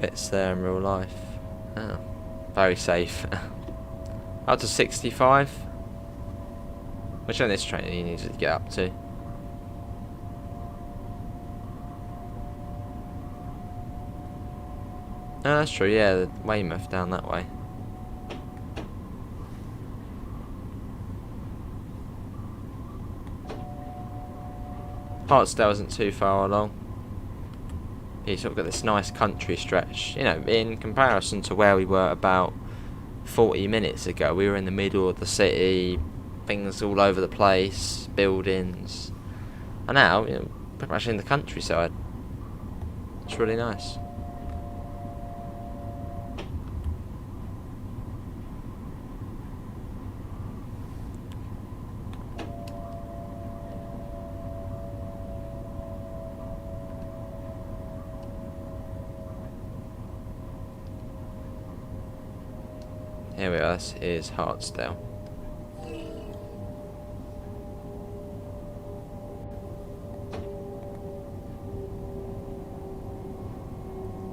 bits there in real life. Oh, very safe. Up to 65, which on this train you need to get up to. No, that's true, yeah, the Weymouth down that way. Hartsdale isn't too far along. You sort of got this nice country stretch. You know, in comparison to where we were about 40 minutes ago, we were in the middle of the city, things all over the place, buildings. And now, you know, pretty much in the countryside. It's really nice. Here we are, this is Hartsdale.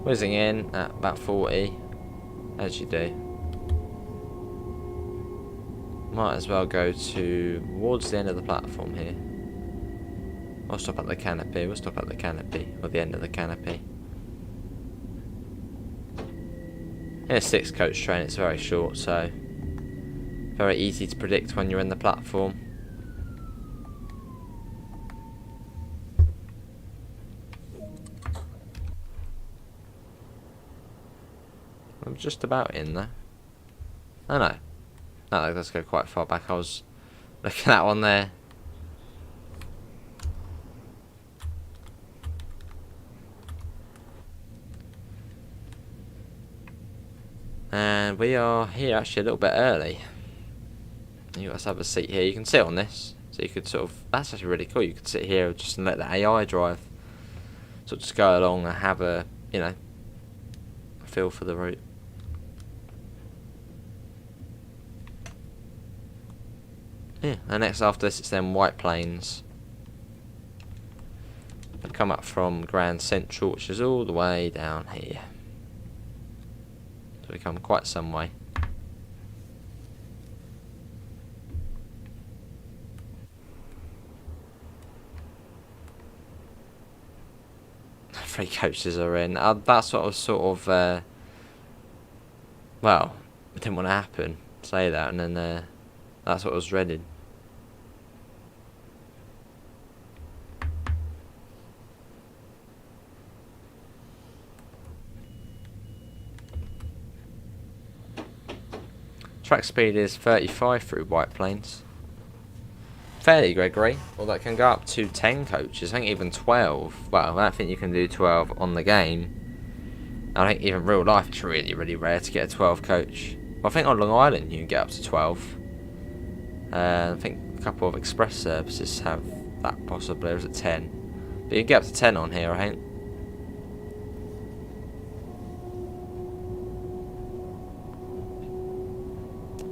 Whizzing in at about 40, as you do. Might as well go towards the end of the platform here. We'll stop at the canopy, or the end of the canopy. In a 6 coach train it's very short, so very easy to predict when you're in the platform. I'm just about in there. Oh no. No, let's go quite far back. I was looking at one there. And we are here actually a little bit early. You guys have a seat here. You can sit on this, so you could sort of. That's actually really cool. You could sit here just and let the AI drive. So just go along and have a, you know, feel for the route. Yeah, and next after this, it's then White Plains. I come up from Grand Central, which is all the way down here. So we come quite some way. Three coaches are in. That's what was sort of, well, it didn't want to happen. Say that, and then that's what was dreaded. Track speed is 35 through White Plains. Fairly Gregory, well that can go up to 10 coaches, I think even 12. Well, I don't think you can do 12 on the game. I think even real life it's really, really rare to get a 12 coach. Well, I think on Long Island you can get up to 12. I think a couple of express services have that possibly, or is it 10? But you can get up to 10 on here, I think.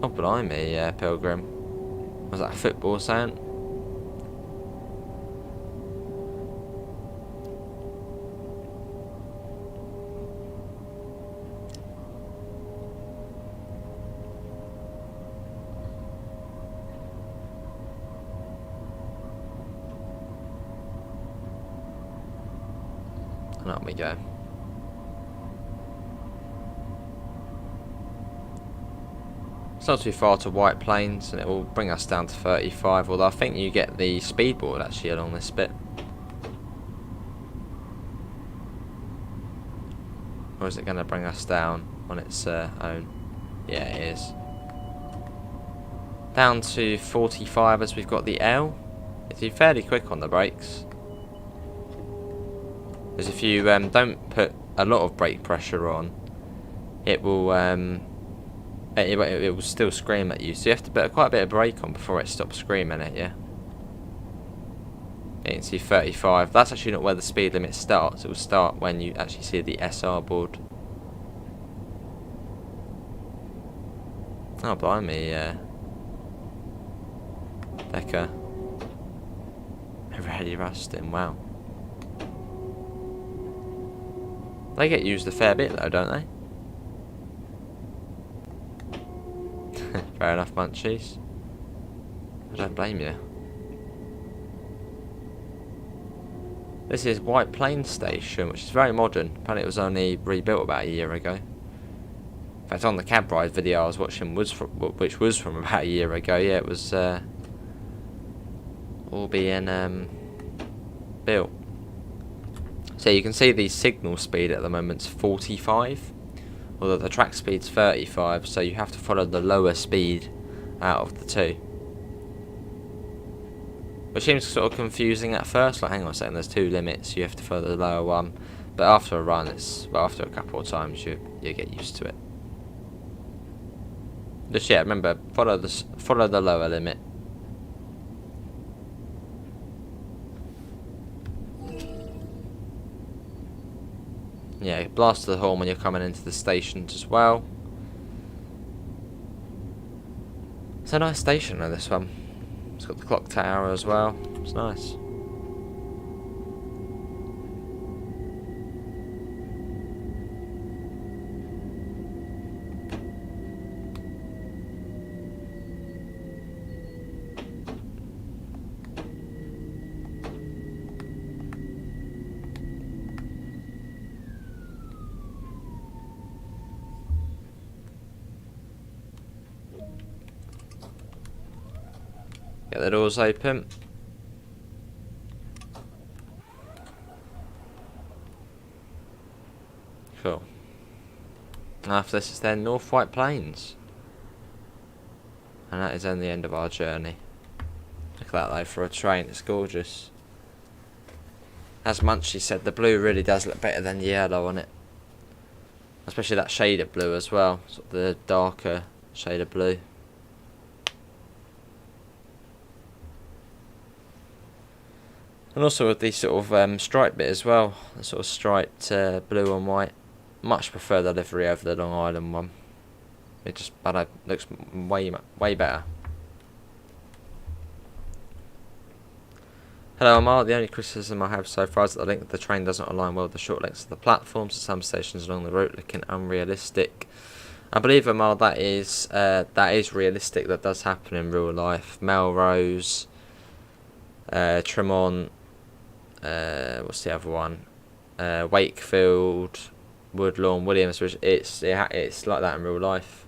Oh, blimey, Pilgrim. Was that a football sound? And up we go. It's not too far to White Plains, and it will bring us down to 35, although I think you get the speedboard actually along this bit. Or is it going to bring us down on its own? Yeah, it is. Down to 45 as we've got the L. It's fairly quick on the brakes. Because if you don't put a lot of brake pressure on, it will it will still scream at you. So you have to put quite a bit of brake on before it stops screaming at you. You can see 35. That's actually not where the speed limit starts. It will start when you actually see the SR board. Oh, blimey, Becca. Really rusting, wow. They get used a fair bit though, don't they? Fair enough, munchies. I don't blame you. This is White Plains Station, which is very modern. Apparently it was only rebuilt about a year ago. In fact, on the cab ride video I was watching, which was from about a year ago, yeah, it was all being built. So you can see the signal speed at the moment's 45, although the track speed's 35, so you have to follow the lower speed out of the two. Which seems sort of confusing at first, like hang on a second, there's two limits, you have to follow the lower one, but after a run, after a couple of times you get used to it. Just yeah, remember, follow the lower limit. Yeah, blast the horn when you're coming into the stations as well. It's a nice station though, this one. It's got the clock tower as well. It's nice. Get the doors open. Cool. After this is then North White Plains. And that is then the end of our journey. Look at that though, for a train, it's gorgeous. As Munchie said, the blue really does look better than the yellow on it. Especially that shade of blue as well, sort of the darker shade of blue. And also with the sort of striped bit as well, the sort of striped blue and white. Much prefer the livery over the Long Island one. It looks way better. Hello, Amar. The only criticism I have so far is that the length of the train doesn't align well with the short lengths of the platforms at some stations along the route, looking unrealistic. I believe, Amar, that is realistic. That does happen in real life. Melrose, Tremont, what's the other one? Wakefield, Woodlawn, Williamsbridge. It's like that in real life.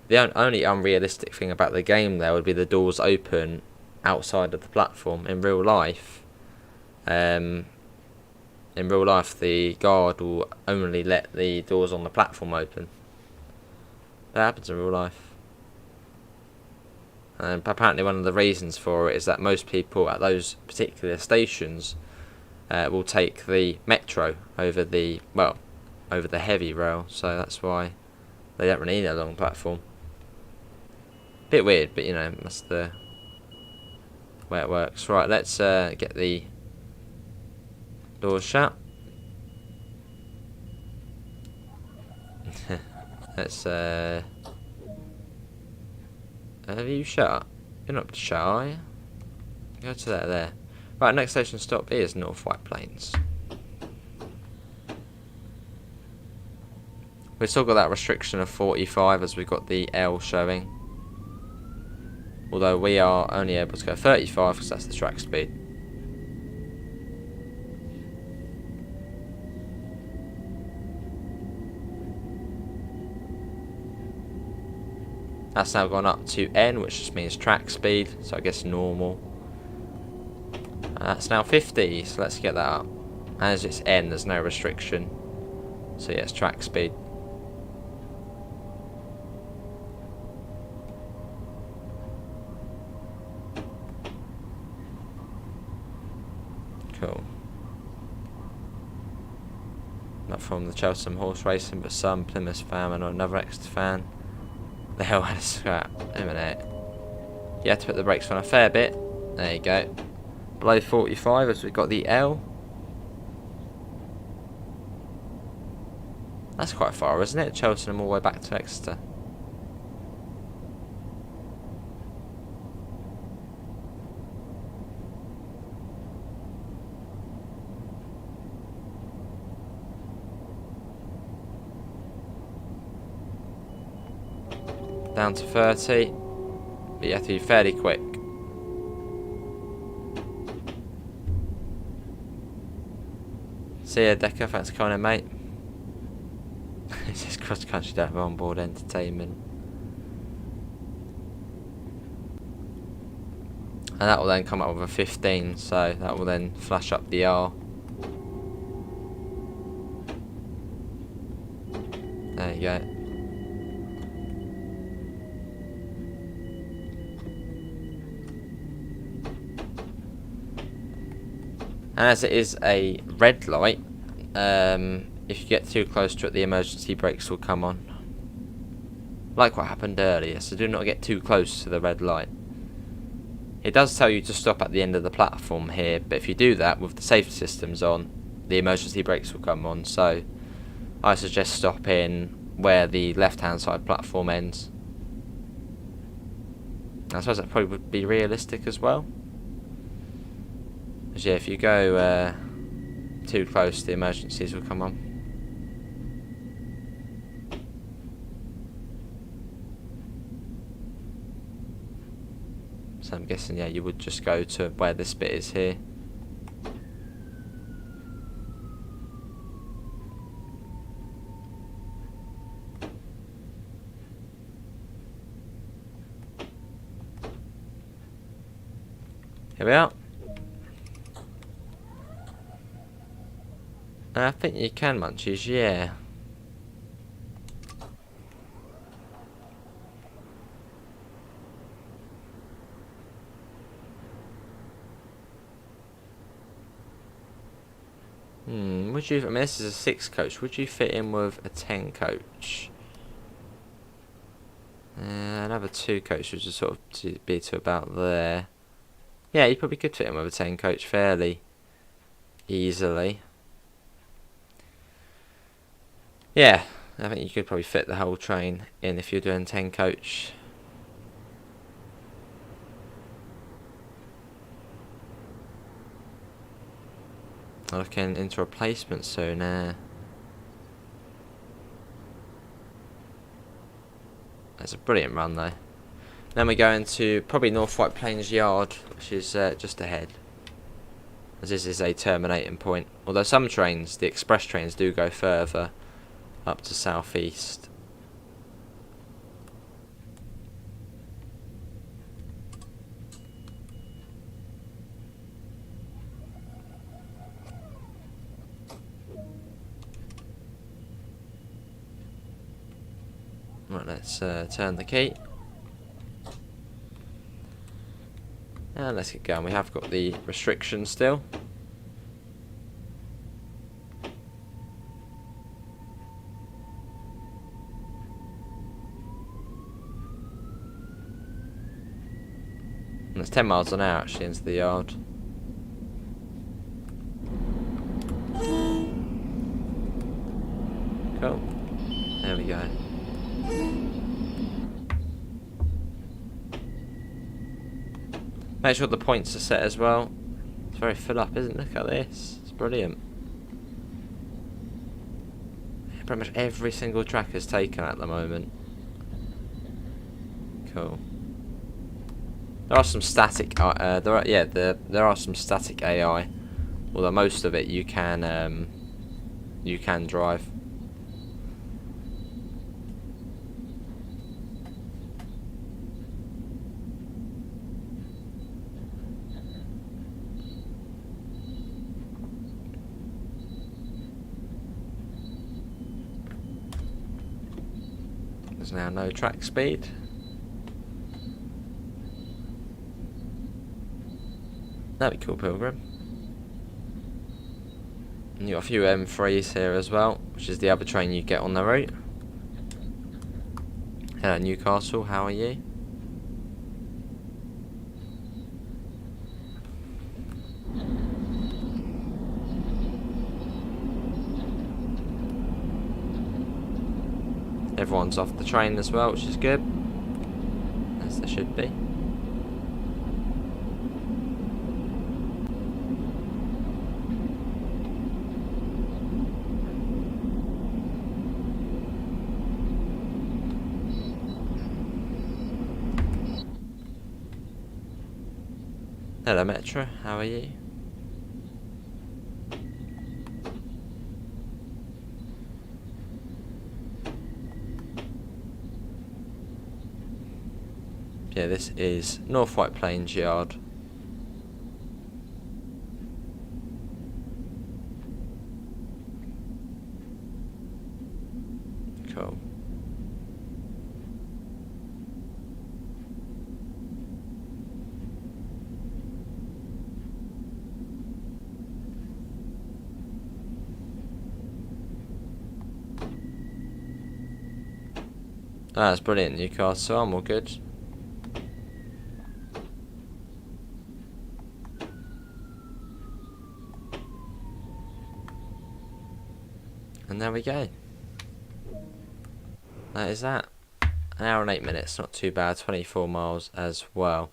The only unrealistic thing about the game there would be the doors open outside of the platform. In real life, the guard will only let the doors on the platform open. That happens in real life. And apparently one of the reasons for it is that most people at those particular stations will take the metro over the heavy rail, so that's why they don't really need a long platform. Bit weird, but you know, that's the way it works. Right, let's get the doors shut. Let's have you shut? You're not shut, are you? Go to there. Right, next station stop is North White Plains. We've still got that restriction of 45 as we've got the L showing. Although we are only able to go 35 because that's the track speed. That's now gone up to N, which just means track speed, so I guess normal. And that's now 50, so let's get that up. As it's N, there's no restriction. So yeah, it's track speed. Cool. Not from the Cheltenham horse racing, but some Plymouth fan or another Exeter fan. The hell had a scrap. A minute. You have to put the brakes on a fair bit. There you go. Below 45 as we've got the L. That's quite far, isn't it? Cheltenham all the way back to Exeter. down to 30, but you have to be fairly quick. See ya, Decker, thanks for coming in, mate. It's just cross country, don't have onboard entertainment. And that will then come up with a 15, so that will then flash up the R. There you go. And as it is a red light, if you get too close to it, the emergency brakes will come on. Like what happened earlier, so do not get too close to the red light. It does tell you to stop at the end of the platform here, but if you do that with the safety systems on, the emergency brakes will come on, so I suggest stopping where the left hand side platform ends. I suppose that probably would be realistic as well. Because yeah, if you go too close, the emergencies will come on. So I'm guessing, yeah, you would just go to where this bit is here. Here we are. I think you can, Munchies, yeah. Would you? I mean, this is a 6 coach. Would you fit in with a 10 coach? Another 2 coach would just sort of be to about there. Yeah, you probably could fit in with a 10 coach fairly easily. Yeah, I think you could probably fit the whole train in if you're doing 10 coach. Looking into replacement soon. That's a brilliant run though. Then we go into probably North White Plains Yard, which is just ahead, as this is a terminating point. Although some trains, the express trains, do go further up to South East. Right, let's turn the key. And let's get going. We have got the restrictions still. And it's 10 miles an hour actually into the yard. Cool. There we go. Make sure the points are set as well. It's very full up, isn't it? Look at this. It's brilliant. Pretty much every single track is taken at the moment. Cool. There are some static. There are some static AI. Although most of it you can drive. There's now no track speed. That'd be cool, Pilgrim. And you got a few M3s here as well, which is the other train you get on the route. Hello, Newcastle, how are you? Everyone's off the train as well, which is good, as there should be. Hello Metro, how are you? Yeah, this is North White Plains Yard. Cool. That's brilliant, Newcastle. I'm all good. And there we go. That is that. An hour and 8 minutes, not too bad. 24 miles as well.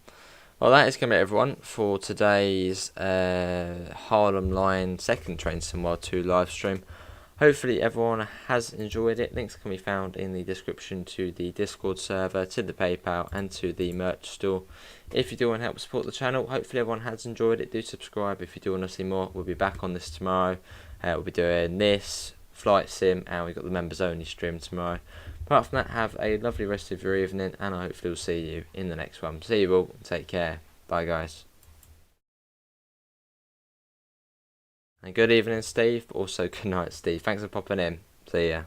Well, that is going to be everyone for today's Harlem Line second Train Sim World 2 live stream. Hopefully everyone has enjoyed it. Links can be found in the description to the Discord server, to the PayPal and to the merch store. If you do want to help support the channel, hopefully everyone has enjoyed it. Do subscribe if you do want to see more. We'll be back on this tomorrow. We'll be doing this, Flight Sim, and we've got the members only stream tomorrow. Apart from that, have a lovely rest of your evening, and I hopefully will see you in the next one. See you all. Take care. Bye, guys. And good evening, Steve. Also, good night, Steve. Thanks for popping in. See ya.